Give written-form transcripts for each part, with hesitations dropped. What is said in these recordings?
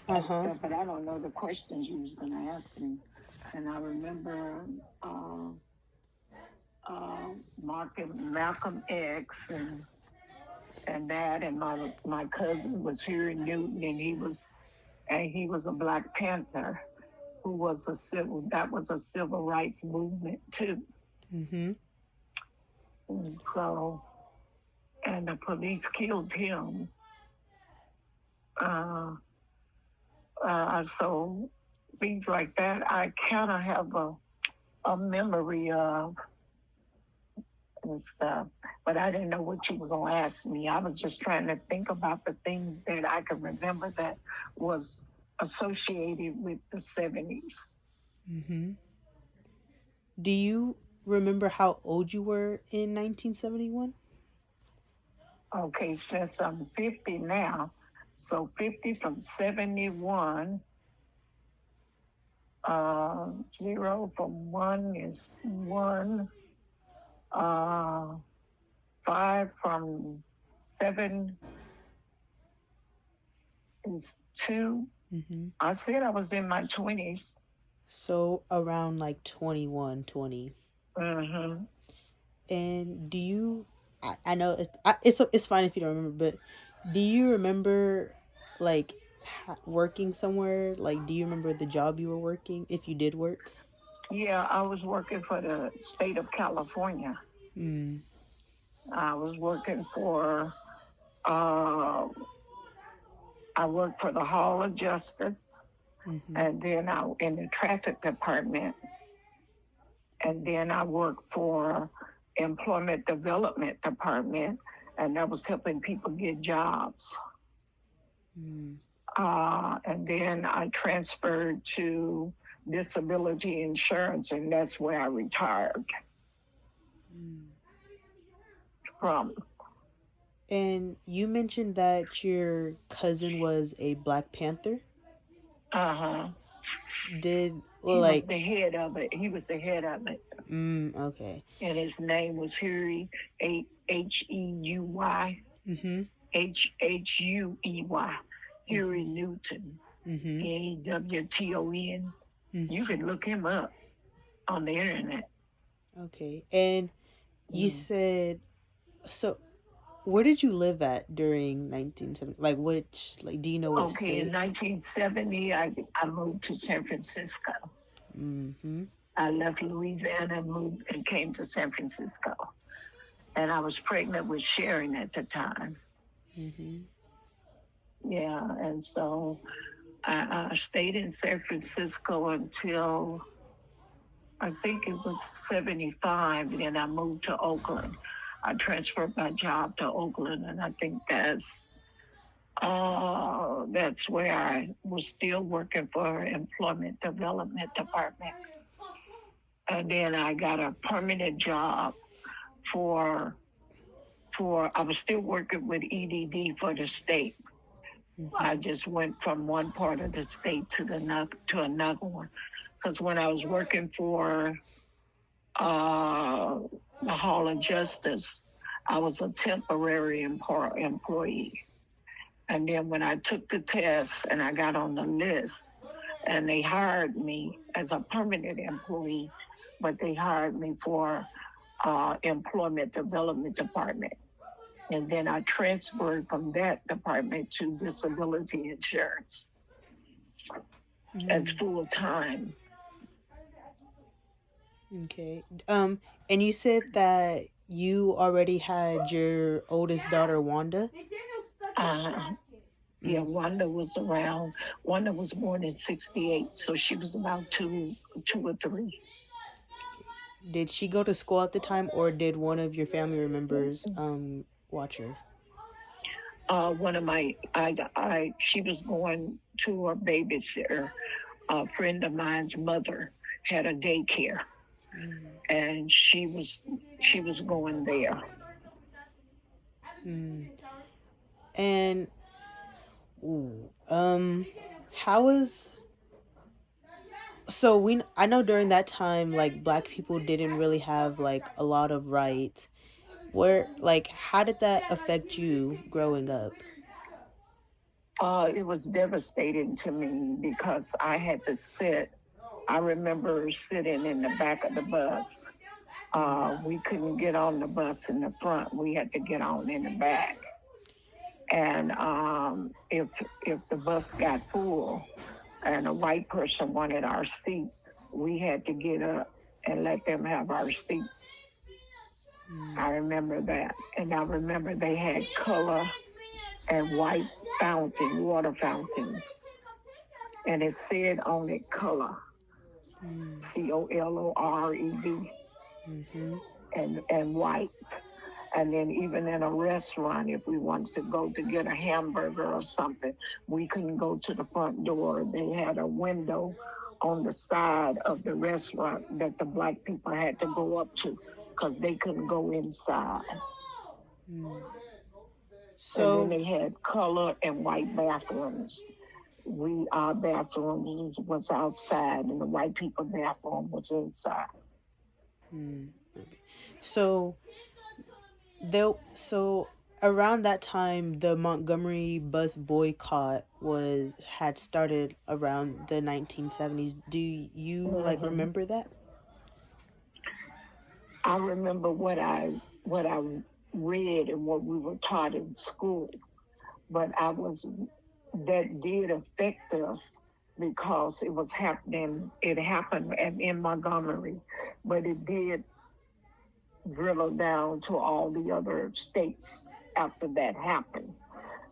and Uh-huh. stuff, but I don't know the questions you was gonna ask me. And I remember uh, Malcolm X and that, and my cousin was here in Newton, and he was a Black Panther who was a civil rights movement too. Mm-hmm. And so, and the police killed him. Uh, so things like that, I kind of have a memory of and stuff. But I didn't know what you were going to ask me. I was just trying to think about the things that I could remember that was associated with the 70s. Mm-hmm. Do you remember how old you were in 1971? Okay, since I'm 50 now, so 50 from 71, zero from one is one, uh, five from seven is two. Mm-hmm. I said I was in my 20s. So around like 21, 20. Mm-hmm. And do you, I know it's fine if you don't remember, but do you remember like working somewhere? Like, do you remember the job you were working if you did work? Yeah, I was working for the state of California. Mm. I was working for, uh, I worked for the Hall of Justice, Mm-hmm. and then I in the traffic department, and then I worked for employment development department, and that was helping people get jobs. Mm. And then I transferred to disability insurance, and that's where I retired Mm. from. And you mentioned that your cousin was a Black Panther. Uh huh. Did He was like the head of it. He was the head of it, okay. and his name was Huey Mm-hmm. Huey Huey Mm-hmm. Newton Mm-hmm. Newton. You Mm-hmm. can look him up on the internet. Okay. And you Mm. said so where did you live at during 1970? Like which like do you know what Okay, in state? 1970, I moved to San Francisco. Mm-hmm. I left Louisiana and moved and came to San Francisco. And I was pregnant with Sharon at the time. Mm-hmm. Yeah, and so I stayed in San Francisco until I think it was 75, and then I moved to Oakland. I transferred my job to Oakland, and I think that's where I was still working for Employment Development Department. And then I got a permanent job for I was still working with EDD for the state. I Mm-hmm. just went from one part of the state to another one. Because when I was working for uh, the Hall of Justice, I was a temporary employee. And then when I took the test and I got on the list, and they hired me as a permanent employee, but they hired me for employment development department. And then I transferred from that department to disability insurance as Mm. full time. Okay. And you said that you already had your oldest daughter Wanda. Uh, yeah, Mm. Wanda was around. Wanda was born in '68, so she was about two or three. Did she go to school at the time, or did one of your family members watch her? One of she was going to a babysitter. A friend of mine's mother had a daycare, Mm. and she was going there. Mm. And ooh, how is so we I know during that time like black people didn't really have like a lot of rights. Where like how did that affect you growing up? It was devastating to me because I had to sit. I remember sitting in the back of the bus. We couldn't get on the bus in the front. We had to get on in the back. And if the bus got full and a white person wanted our seat, we had to get up and let them have our seat. I remember that. And I remember they had color and white water fountains. And it said on it color, COLORED, and white. And then even in a restaurant, if we wanted to go to get a hamburger or something, we couldn't go to the front door. They had a window on the side of the restaurant that the black people had to go up to because they couldn't go inside. So, and then they had color and white bathrooms. Our bathrooms was outside, and the white people bathroom was inside. so so around that time, the Montgomery bus boycott had started around the 1970s. Do you like remember that? I remember what I read and what we were taught in school, but that did affect us because it was happening. It happened in Montgomery, but it did dribble down to all the other states after that happened.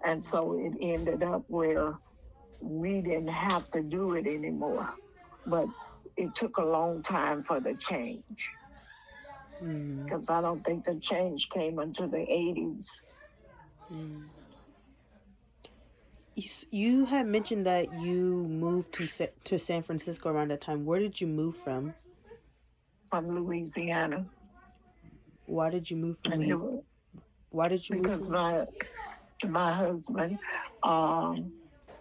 And so it ended up where we didn't have to do it anymore. But it took a long time for the change. Because I don't think the change came until the 80s. You had mentioned that you moved to San Francisco around that time. Where did you move from? From Louisiana. Why did you move from Louisiana? Because my husband,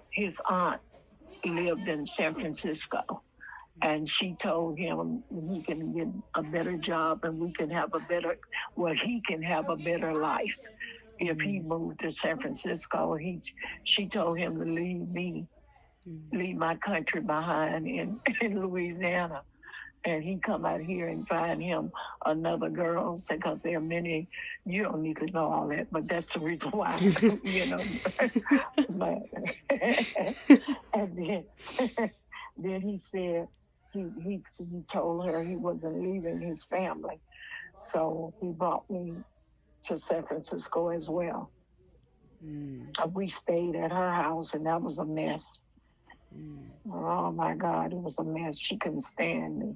his aunt lived in San Francisco, and she told him he can get a better job and he can have a better life if he moved to San Francisco. She told him to leave my country behind in Louisiana. And he come out here and find him another girl, because there are many, you don't need to know all that, but that's the reason why, and then he said, he told her he wasn't leaving his family. So he brought me to San Francisco as well. We stayed at her house, and that was a mess. Oh my God, it was a mess. She couldn't stand me.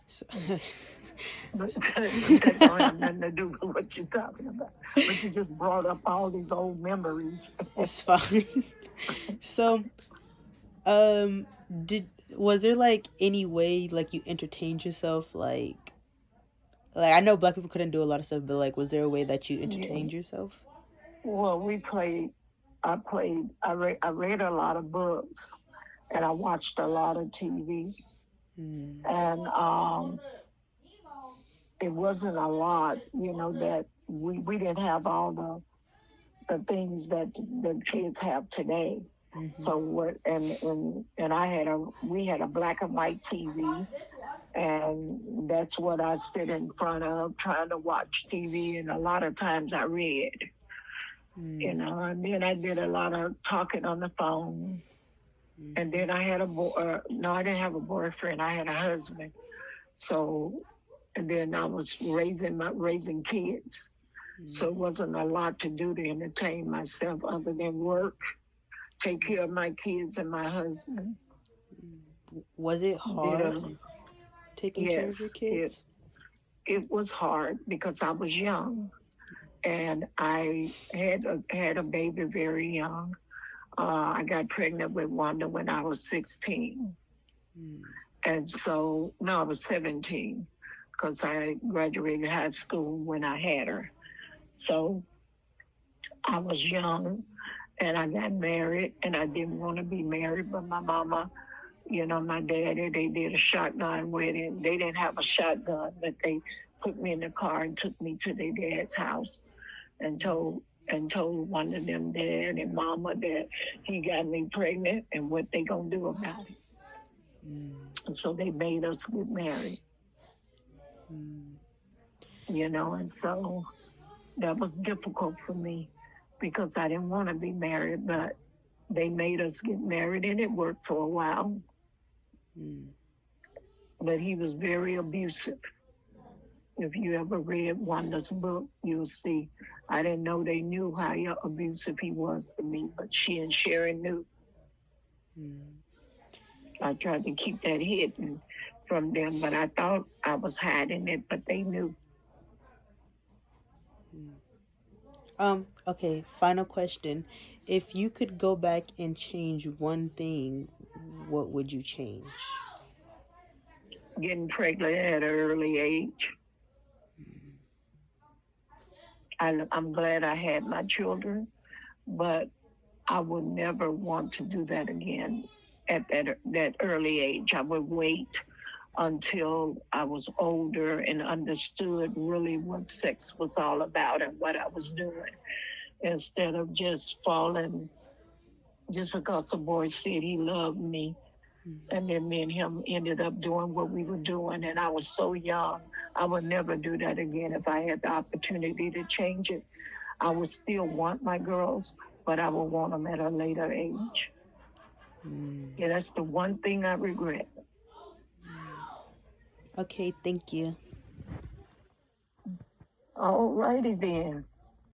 So, but that don't have nothing to do with what you're talking about. But you just brought up all these old memories. It's fine. So, was there like any way like you entertained yourself, like I know black people couldn't do a lot of stuff, but like was there a way that you entertained yourself? Well, I read a lot of books, and I watched a lot of TV. And it wasn't a lot, that we didn't have all the things that the kids have today. So we had a black and white TV, and that's what I sit in front of trying to watch TV. And a lot of times I read, and then I did a lot of talking on the phone. And then I had I didn't have a boyfriend. I had a husband. So, and then I was raising kids. So it wasn't a lot to do to entertain myself other than work, take care of my kids and my husband. Was it hard taking care of your kids? It was hard because I was young, and I had a baby very young. I got pregnant with Wanda when I was 16. And so, no, I was 17 because I graduated high school when I had her. So I was young, and I got married, and I didn't want to be married, but my mama, my daddy, they did a shotgun wedding. They didn't have a shotgun, but they put me in the car and took me to their dad's house and and told one of them dad and mama that he got me pregnant and what they gonna do about it. And so they made us get married, and so that was difficult for me because I didn't want to be married, but they made us get married and it worked for a while. But he was very abusive. If you ever read Wanda's book, you'll see. I didn't know they knew how abusive he was to me, but she and Sharon knew. I tried to keep that hidden from them, but I thought I was hiding it, but they knew. Okay, final question. If you could go back and change one thing, what would you change? Getting pregnant at an early age. I'm glad I had my children, but I would never want to do that again at that early age. I would wait until I was older and understood really what sex was all about and what I was doing, instead of just falling just because the boy said he loved me. And then me and him ended up doing what we were doing, and I was so young. I would never do that again. If I had the opportunity to change it, I would still want my girls, but I would want them at a later age. Yeah, that's the one thing I regret. Okay, thank you. All righty then.